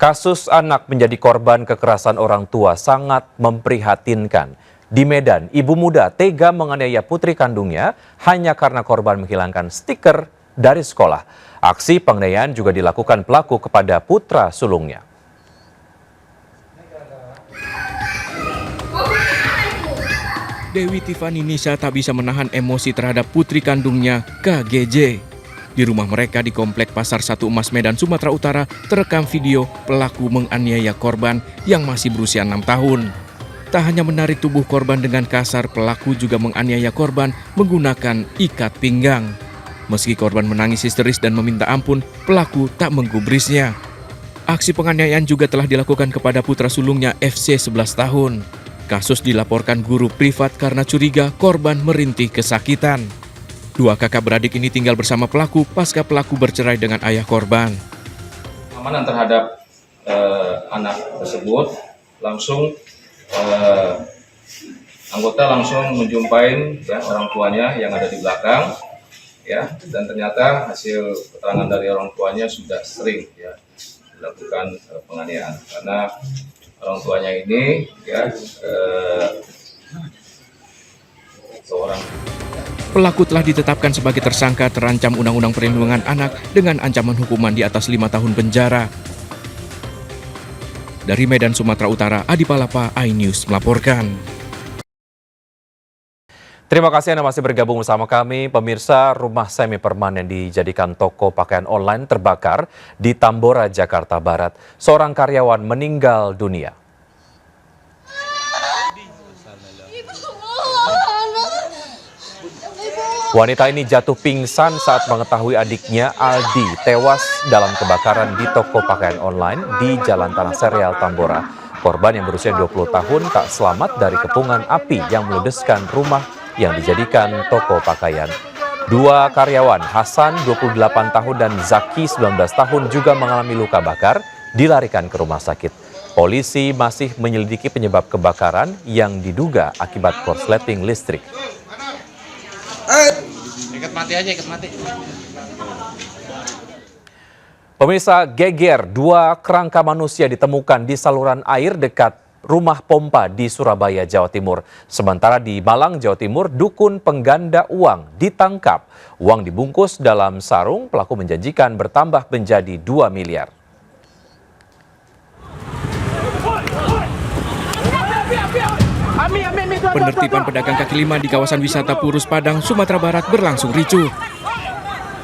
Kasus anak menjadi korban kekerasan orang tua sangat memprihatinkan. Di Medan, ibu muda tega menganiaya putri kandungnya hanya karena korban menghilangkan stiker dari sekolah. Aksi penganiayaan juga dilakukan pelaku kepada putra sulungnya. Dewi Tiffany Nisa tak bisa menahan emosi terhadap putri kandungnya, KGJ. Di rumah mereka di Komplek Pasar 1 Emas Medan, Sumatera Utara, terekam video pelaku menganiaya korban yang masih berusia 6 tahun. Tak hanya menarik tubuh korban dengan kasar, pelaku juga menganiaya korban menggunakan ikat pinggang. Meski korban menangis histeris dan meminta ampun, pelaku tak menggubrisnya. Aksi penganiayaan juga telah dilakukan kepada putra sulungnya FC 11 tahun. Kasus dilaporkan guru privat karena curiga korban merintih kesakitan. Dua kakak beradik ini tinggal bersama pelaku pasca pelaku bercerai dengan ayah korban. Pengamanan terhadap anak tersebut langsung anggota langsung menjumpai orang tuanya yang ada di belakang, ya, dan ternyata hasil keterangan dari orang tuanya sudah sering dilakukan penganiayaan karena orang tuanya ini seorang. Pelaku telah ditetapkan sebagai tersangka terancam Undang-Undang Perlindungan Anak dengan ancaman hukuman di atas 5 tahun penjara. Dari Medan, Sumatera Utara, Adi Palapa, iNews melaporkan. Terima kasih Anda masih bergabung bersama kami. Pemirsa, rumah semi permanen dijadikan toko pakaian online terbakar di Tambora, Jakarta Barat. Seorang karyawan meninggal dunia. Wanita ini jatuh pingsan saat mengetahui adiknya Aldi tewas dalam kebakaran di toko pakaian online di Jalan Tanah Serial, Tambora. Korban yang berusia 20 tahun tak selamat dari kepungan api yang meludeskan rumah yang dijadikan toko pakaian. Dua karyawan, Hasan 28 tahun dan Zaki 19 tahun juga mengalami luka bakar, dilarikan ke rumah sakit. Polisi masih menyelidiki penyebab kebakaran yang diduga akibat korsleting listrik. Ikat mati aja, ikat mati. Pemirsa, geger, dua kerangka manusia ditemukan di saluran air dekat rumah pompa di Surabaya, Jawa Timur. Sementara di Malang, Jawa Timur, dukun pengganda uang ditangkap. Uang dibungkus dalam sarung, pelaku menjanjikan bertambah menjadi 2 miliar. Penertiban pedagang kaki lima di kawasan wisata Purus Padang, Sumatera Barat berlangsung ricuh.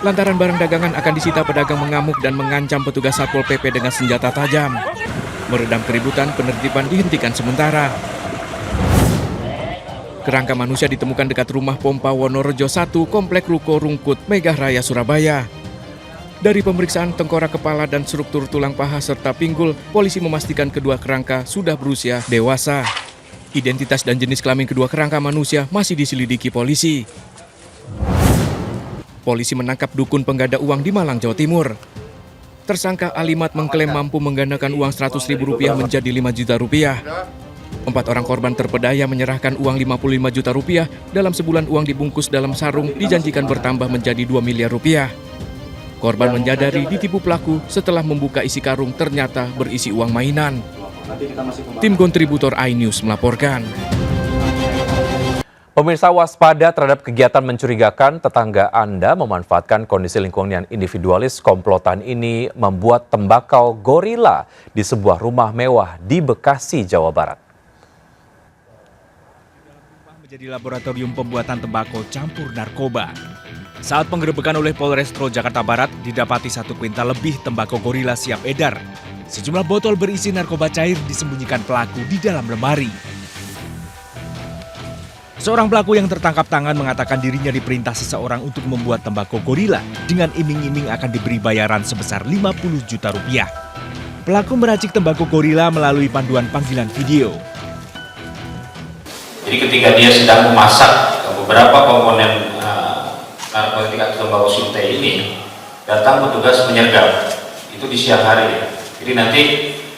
Lantaran barang dagangan akan disita, pedagang mengamuk dan mengancam petugas Satpol PP dengan senjata tajam. Meredam keributan, penertiban dihentikan sementara. Kerangka manusia ditemukan dekat rumah pompa Wonorejo 1, Komplek Ruko Rungkut, Megah Raya, Surabaya. Dari pemeriksaan tengkorak kepala dan struktur tulang paha serta pinggul, polisi memastikan kedua kerangka sudah berusia dewasa. Identitas dan jenis kelamin kedua kerangka manusia masih diselidiki polisi. Polisi menangkap dukun pengganda uang di Malang, Jawa Timur. Tersangka Alimat mengklaim mampu menggandakan uang Rp100.000 menjadi Rp5 juta. 4 orang korban terpedaya menyerahkan uang Rp55 juta. Dalam sebulan uang dibungkus dalam sarung dijanjikan bertambah menjadi Rp2 miliar. Korban menyadari ditipu pelaku setelah membuka isi karung ternyata berisi uang mainan. Tim kontributor iNews melaporkan. Pemirsa, waspada terhadap kegiatan mencurigakan. Tetangga Anda memanfaatkan kondisi lingkungan yang individualis. Komplotan ini membuat tembakau gorila di sebuah rumah mewah di Bekasi, Jawa Barat. Menjadi laboratorium pembuatan tembakau campur narkoba. Saat penggerebekan oleh Polrestro Jakarta Barat, didapati 1 kuintal lebih tembakau gorila siap edar. Sejumlah botol berisi narkoba cair disembunyikan pelaku di dalam lemari. Seorang pelaku yang tertangkap tangan mengatakan dirinya diperintah seseorang untuk membuat tembakau gorila dengan iming-iming akan diberi bayaran sebesar Rp50 juta. Pelaku meracik tembakau gorila melalui panduan panggilan video. Jadi ketika dia sedang memasak beberapa komponen narkotika tembakau suntai ini, datang petugas menyergap. Itu di siang hari. Jadi nanti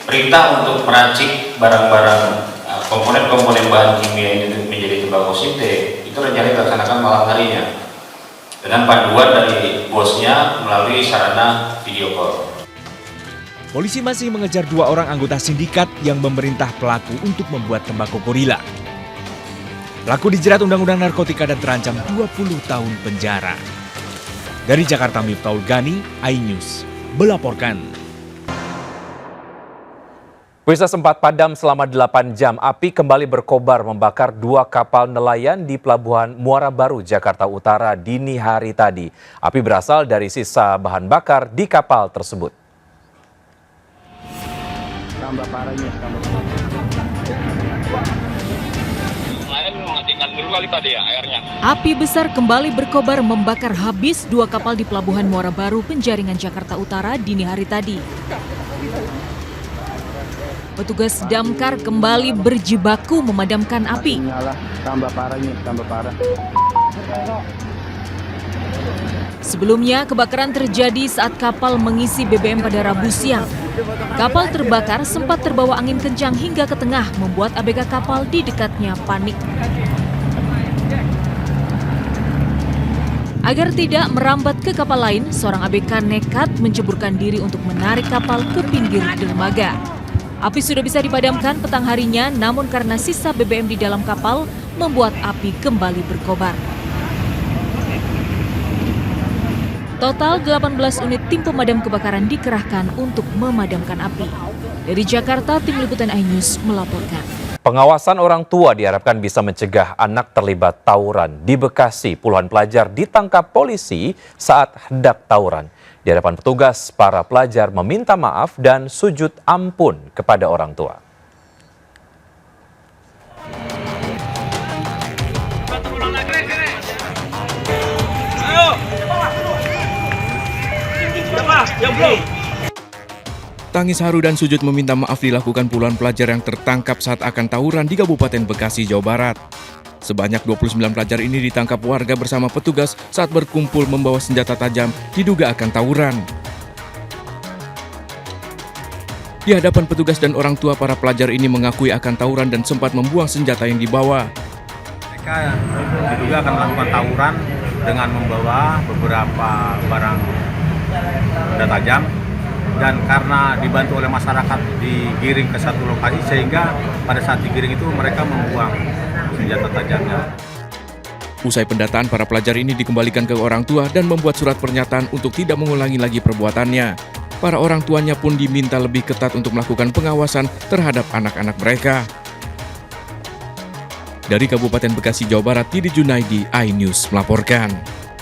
perintah untuk meracik barang-barang komponen-komponen bahan kimia ini menjadi tembakau suntai itu rencana dilaksanakan malam harinya dengan panduan dari bosnya melalui sarana video call. polisi masih mengejar 2 orang anggota sindikat yang memerintah pelaku untuk membuat tembakau gorila. Pelaku dijerat Undang-Undang Narkotika dan terancam 20 tahun penjara. Dari Jakarta, Miftahul Gani, iNews, melaporkan. Pemirsa, sempat padam selama 8 jam, api kembali berkobar membakar 2 kapal nelayan di Pelabuhan Muara Baru, Jakarta Utara dini hari tadi. Api berasal dari sisa bahan bakar di kapal tersebut. Api besar kembali berkobar membakar habis 2 kapal di Pelabuhan Muara Baru, Penjaringan, Jakarta Utara dini hari tadi. Petugas damkar kembali berjibaku memadamkan api. Sebelumnya, kebakaran terjadi saat kapal mengisi BBM pada Rabu siang. Kapal terbakar sempat terbawa angin kencang hingga ke tengah, membuat ABK kapal di dekatnya panik. Agar tidak merambat ke kapal lain, seorang ABK nekat menceburkan diri untuk menarik kapal ke pinggir dermaga. Api sudah bisa dipadamkan petang harinya, namun karena sisa BBM di dalam kapal membuat api kembali berkobar. Total 18 unit tim pemadam kebakaran dikerahkan untuk memadamkan api. Dari Jakarta, Tim Liputan iNews melaporkan. Pengawasan orang tua diharapkan bisa mencegah anak terlibat tawuran. Di Bekasi, puluhan pelajar ditangkap polisi saat hendak tawuran. Di hadapan petugas, para pelajar meminta maaf dan sujud ampun kepada orang tua. Tangis haru dan sujud meminta maaf dilakukan puluhan pelajar yang tertangkap saat akan tawuran di Kabupaten Bekasi, Jawa Barat. Sebanyak 29 pelajar ini ditangkap warga bersama petugas saat berkumpul membawa senjata tajam diduga akan tawuran. Di hadapan petugas dan orang tua, para pelajar ini mengakui akan tawuran dan sempat membuang senjata yang dibawa. Mereka diduga akan melakukan tawuran dengan membawa beberapa barang benda tajam, dan karena dibantu oleh masyarakat digiring ke satu lokasi sehingga pada saat digiring itu mereka membuang senjata tajamnya. Usai pendataan, para pelajar ini dikembalikan ke orang tua dan membuat surat pernyataan untuk tidak mengulangi lagi perbuatannya. Para orang tuanya pun diminta lebih ketat untuk melakukan pengawasan terhadap anak-anak mereka. Dari Kabupaten Bekasi, Jawa Barat, Didi Junaidi, iNews melaporkan.